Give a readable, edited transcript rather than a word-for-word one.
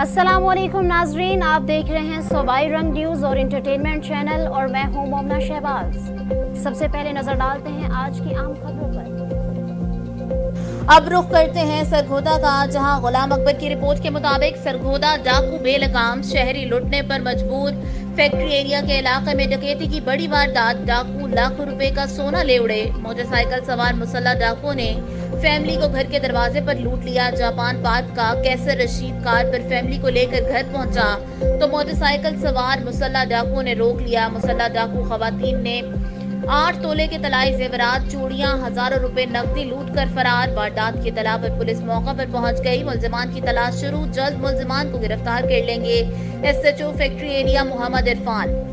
अस्सलामुअलैकुम नाजरीन, आप देख रहे हैं सूबाई रंग न्यूज़ और इंटरटेनमेंट चैनल और मैं हूं मोमना शहबाज। सबसे पहले नजर डालते हैं आज की आम खबरों पर। अब रुख करते हैं सरगोदा का, जहां गुलाम अकबर की रिपोर्ट के मुताबिक सरगोदा डाकू बेलगाम शहरी लुटने पर मजबूर। फैक्ट्री एरिया के इलाके में डकैती की बड़ी वारदात, डाकू लाखों रुपए का सोना ले उड़े। मोटरसाइकिल सवार मुसल्ला डाकुओं ने फैमिली को घर के दरवाजे पर लूट लिया। जापान पार्क का कैसर रशीद कार पर फैमिली को लेकर घर पहुंचा तो मोटरसाइकिल सवार मुसल्ला डाकुओं ने रोक लिया। मुसल्ला डाकू खवातीन ने 8 तोले के तलाई जेवरात, चूड़ियां, हजारों रुपए नकदी लूट कर फरार। वारदात की इत्तला पर पुलिस मौका पर पहुंच गई। मुलजिमान की तलाश शुरू, जल्द मुलजिमान को गिरफ्तार कर लेंगे। SHO factory area Mohammad Irfan.